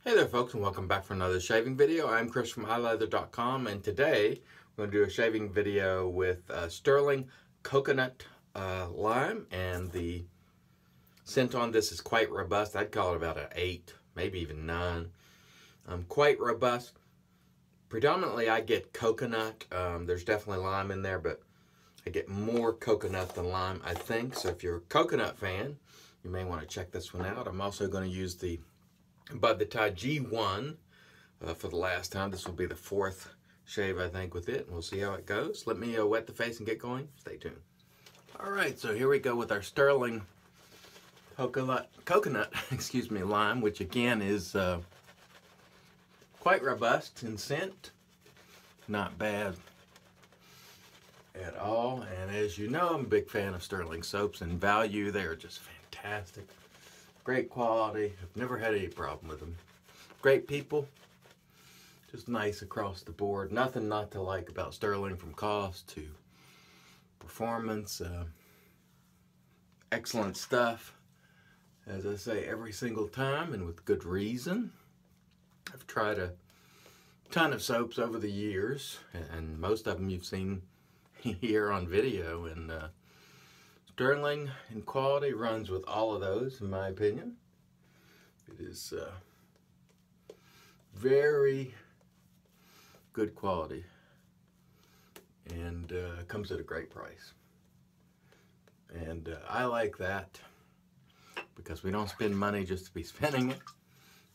Hey there folks, and welcome back for another shaving video. I'm Chris from iLeather.com, and today we're going to do a shaving video with Stirling coconut lime, and the scent on this is quite robust. I'd call it about an 8, maybe even 9. Quite robust. Predominantly I get coconut. There's definitely lime in there, but I get more coconut than lime, I think. So if you're a coconut fan, you may want to check this one out. I'm also going to use the Above the Tie G1 for the last time. This will be the 4th shave, I think, with it, and we'll see how it goes. Let me wet the face and get going. Stay tuned. All right, so here we go with our Stirling coconut excuse me, lime, which again is quite robust in scent. Not bad at all. And as you know, I'm a big fan of Stirling soaps, and value, they are just fantastic. Great quality. I've never had any problem with them. Great people. Just nice across the board. Nothing not to like about Stirling, from cost to performance. Excellent stuff. As I say every single time, and with good reason. I've tried a ton of soaps over the years, and most of them you've seen here on video, and Stirling in quality runs with all of those, in my opinion. It is very good quality, and comes at a great price. And I like that because we don't spend money just to be spending it.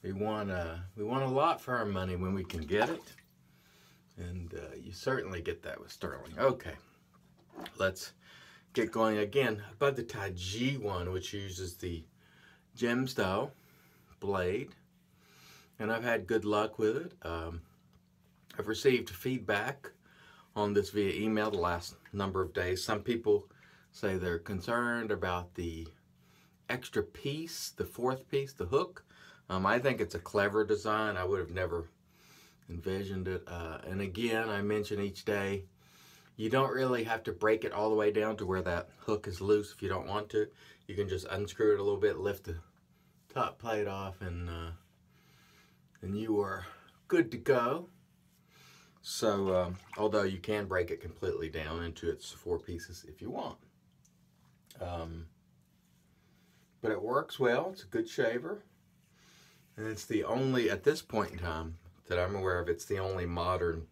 We want a lot for our money when we can get it, and you certainly get that with Stirling. Okay, let's get going again. Above the Tie G1, which uses the gem style blade, and I've had good luck with it. I've received feedback on this via email the last number of days. Some people say they're concerned about the extra piece, the 4th piece, the hook. I think it's a clever design. I would have never envisioned it. And again, I mention each day, you don't really have to break it all the way down to where that hook is loose if you don't want to. You can just unscrew it a little bit, lift the top plate off, and you are good to go. So, although you can break it completely down into its 4 pieces if you want. But it works well. It's a good shaver. And it's the only, at this point in time that I'm aware of, it's the only modern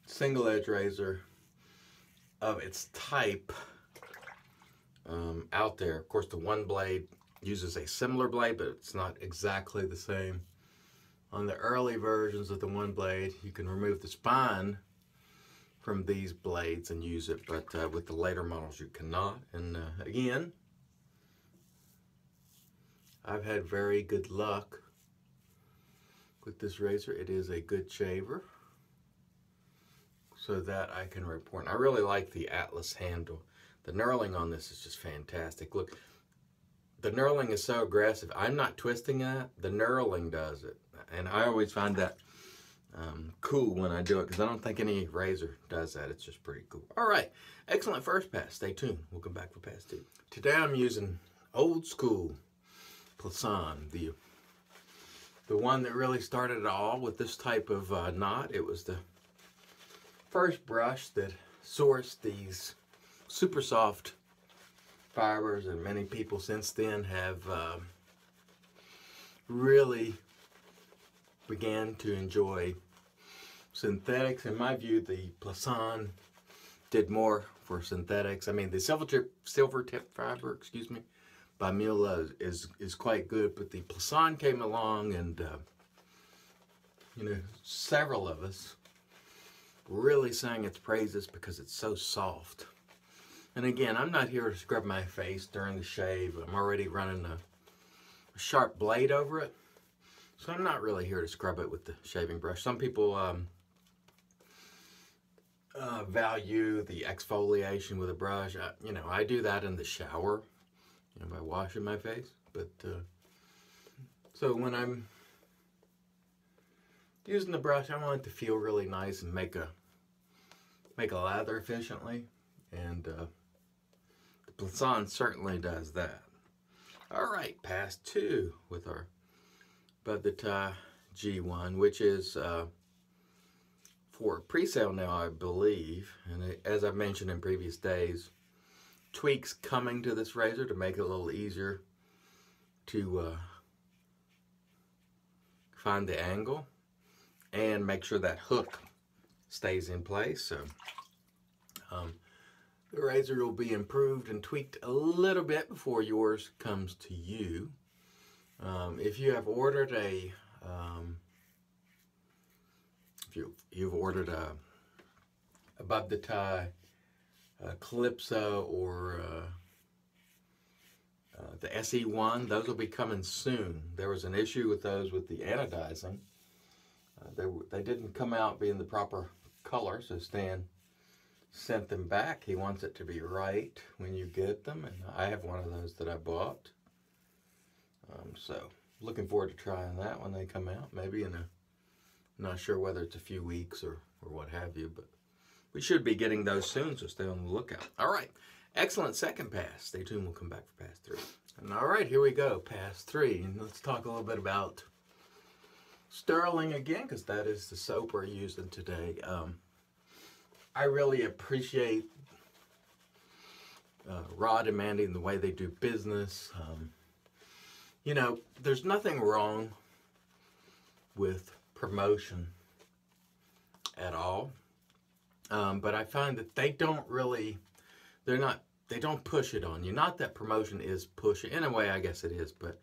single edge razor of its type out there. Of course, the one blade uses a similar blade, but it's not exactly the same. On the early versions of the one blade, you can remove the spine from these blades and use it, but with the later models you cannot. And again, I've had very good luck with this razor. It is a good shaver, so that I can report. And I really like the Atlas handle. The knurling on this is just fantastic. Look, the knurling is so aggressive. I'm not twisting that. The knurling does it. And I always find that cool when I do it, because I don't think any razor does that. It's just pretty cool. All right, excellent first pass. Stay tuned. We'll come back for pass 2. Today I'm using old school Plisson, the one that really started it all with this type of knot. It was the first brush that sourced these super soft fibers, and many people since then have really began to enjoy synthetics. In my view, the Plisson did more for synthetics. I mean, the silver tip fiber, excuse me, by Mule is quite good, but the Plisson came along, and you know, several of us really sang its praises because it's so soft. And again, I'm not here to scrub my face during the shave. I'm already running a sharp blade over it, so I'm not really here to scrub it with the shaving brush. Some people value the exfoliation with a brush. You know, I do that in the shower, you know, by washing my face. But so when I'm using the brush, I want it to feel really nice and make a lather efficiently, and the Plisson certainly does that. All right, pass 2 with our above the tie G1, which is for pre-sale now, I believe. And as I've mentioned in previous days, tweaks coming to this razor to make it a little easier to find the angle and make sure that hook stays in place. So the razor will be improved and tweaked a little bit before yours comes to you. If you have ordered a you've ordered a above the tie Calypso or the SE1, those will be coming soon. There was an issue with those with the anodizing. They didn't come out being the proper color, so Stan sent them back. He wants it to be right when you get them, and I have one of those that I bought. So looking forward to trying that when they come out, maybe in a, not sure whether it's a few weeks or what have you, but we should be getting those soon, so stay on the lookout. All right, excellent second pass. Stay tuned, we'll come back for pass 3. And all right, here we go, pass 3. And let's talk a little bit about Stirling again, because that is the soap we're using today. I really appreciate Rod and Mandy and the way they do business. You know, there's nothing wrong with promotion at all. But I find that they don't really, they don't push it on you. Not that promotion is pushing, in a way I guess it is, but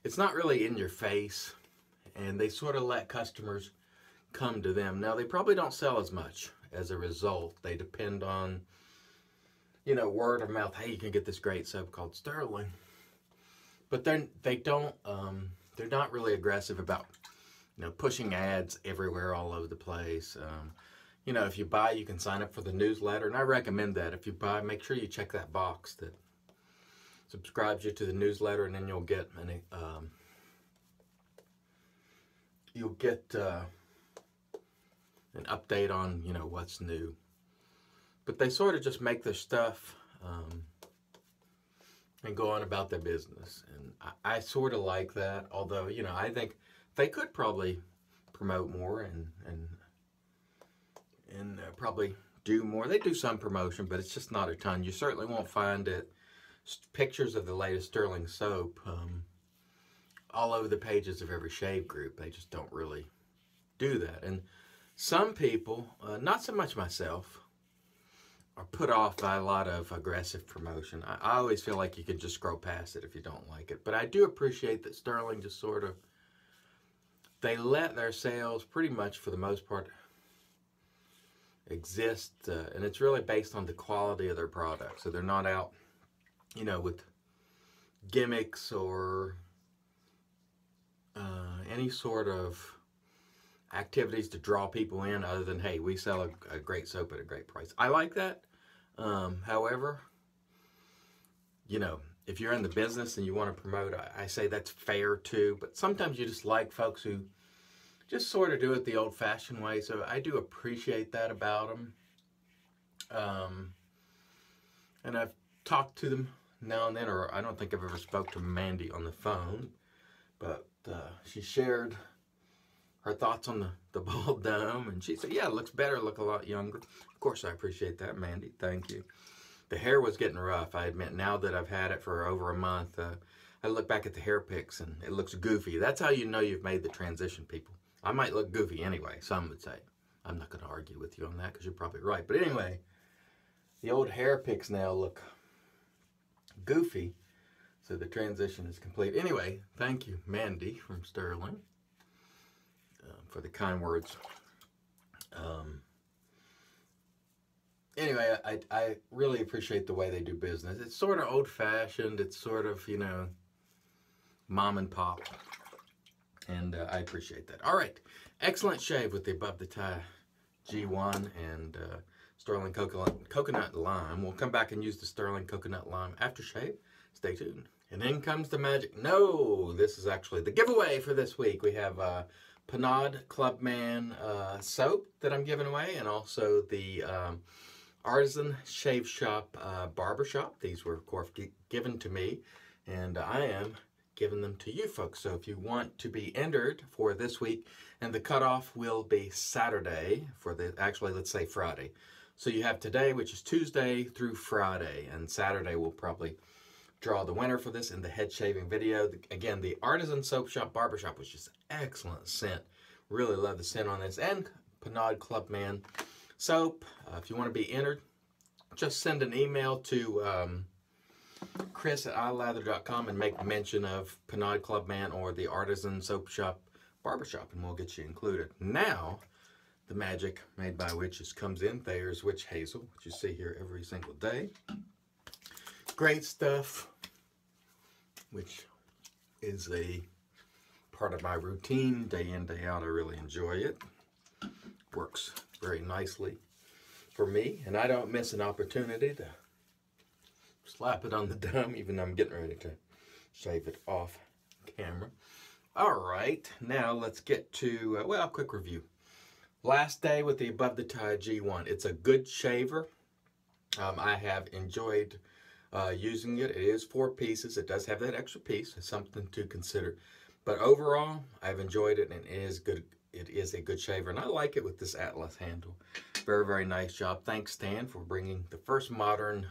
it's not really in your face. And they sort of let customers come to them. Now, they probably don't sell as much as a result. They depend on, you know, word of mouth. Hey, you can get this great soap called Stirling. But they don't, they're not really aggressive about, you know, pushing ads everywhere all over the place. You know, if you buy, you can sign up for the newsletter, and I recommend that. If you buy, make sure you check that box that subscribes you to the newsletter, and then you'll get an update on, you know, what's new. But they sort of just make their stuff and go on about their business, and I sort of like that. Although, you know, I think they could probably promote more and probably do more. They do some promotion, but it's just not a ton. You certainly won't find it pictures of the latest Stirling soap all over the pages of every shave group. They just don't really do that. And some people, not so much myself, are put off by a lot of aggressive promotion. I always feel like you can just scroll past it if you don't like it. But I do appreciate that Stirling just sort of, they let their sales pretty much for the most part exist, and it's really based on the quality of their product. So they're not out, you know, with gimmicks or any sort of activities to draw people in other than, hey, we sell a great soap at a great price. I like that. However, you know, if you're in the business and you want to promote, I say that's fair too. But sometimes you just like folks who just sort of do it the old-fashioned way. So I do appreciate that about them. And I've talked to them now and then, or I don't think I've ever spoke to Mandy on the phone, but she shared her thoughts on the bald dome, and she said, yeah, it looks better, look a lot younger. Of course, I appreciate that, Mandy. Thank you. The hair was getting rough, I admit. Now that I've had it for over a month, I look back at the hair pics, and it looks goofy. That's how you know you've made the transition, people. I might look goofy anyway, some would say. I'm not going to argue with you on that because you're probably right. But anyway, the old hair pics now look goofy, so the transition is complete. Anyway, thank you, Mandy from Stirling, for the kind words. Anyway, I really appreciate the way they do business. It's sort of old-fashioned. It's sort of, you know, mom and pop. And I appreciate that. All right. Excellent shave with the above the tie G1 and Stirling Coconut Lime. We'll come back and use the Stirling Coconut Lime aftershave. Stay tuned. And then comes the magic. No, this is actually the giveaway for this week. We have Panad Clubman soap that I'm giving away, and also the Artisan Shave Shop Barbershop. These were, of course, given to me and I am giving them to you folks. So if you want to be entered for this week, and the cutoff will be Saturday for the, actually let's say Friday. So you have today, which is Tuesday through Friday, and Saturday we'll probably draw the winner for this in the head shaving video. Again, the Artisan Soap Shop Barbershop was just excellent scent. Really love the scent on this, and Pinaud Clubman soap. If you want to be entered, just send an email to Chris@ilather.com and make mention of Pinaud Clubman or the Artisan Soap Shop Barbershop, and we'll get you included. Now, the magic made by witches comes in. Thayers Witch Hazel, which you see here every single day. Great stuff, which is a part of my routine, day in, day out. I really enjoy it. Works very nicely for me, and I don't miss an opportunity to slap it on the dome, even though I'm getting ready to shave it off camera. All right, now let's get to, well, a quick review. Last day with the Above the Tie G1. It's a good shaver. I have enjoyed using it. It is 4 pieces. It does have that extra piece. It's something to consider. But overall, I've enjoyed it, and it is good. It is a good shaver, and I like it with this Atlas handle. Very, very nice job. Thanks, Stan, for bringing the first modern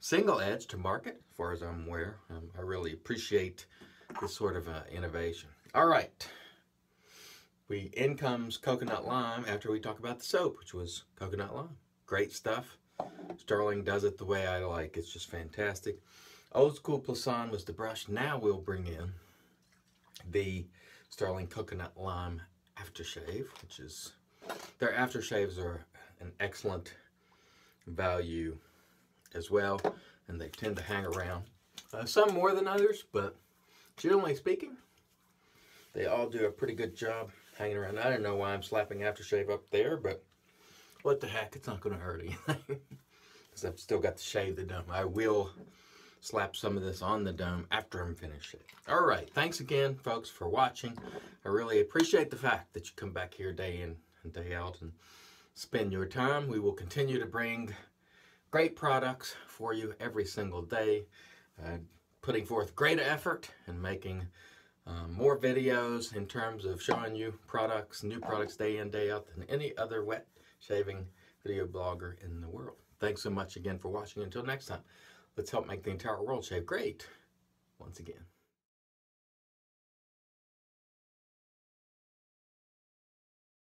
single edge to market, as far as I'm aware. I really appreciate this sort of innovation. All right. In comes Coconut Lime after we talk about the soap, which was Coconut Lime. Great stuff. Stirling does it the way I like. It's just fantastic. Old School Plisson was the brush. Now we'll bring in the Stirling Coconut Lime aftershave, which is, their aftershaves are an excellent value as well, and they tend to hang around. Some more than others, but generally speaking, they all do a pretty good job hanging around. I don't know why I'm slapping aftershave up there, but what the heck, it's not going to hurt anything. Because I've still got to shave the dome. I will slap some of this on the dome after I'm finished it. All right, thanks again, folks, for watching. I really appreciate the fact that you come back here day in and day out and spend your time. We will continue to bring great products for you every single day, putting forth greater effort and making more videos in terms of showing you products, new products day in, day out than any other wet shaving video blogger in the world. Thanks so much again for watching. Until next time, let's help make the entire world shave great once again.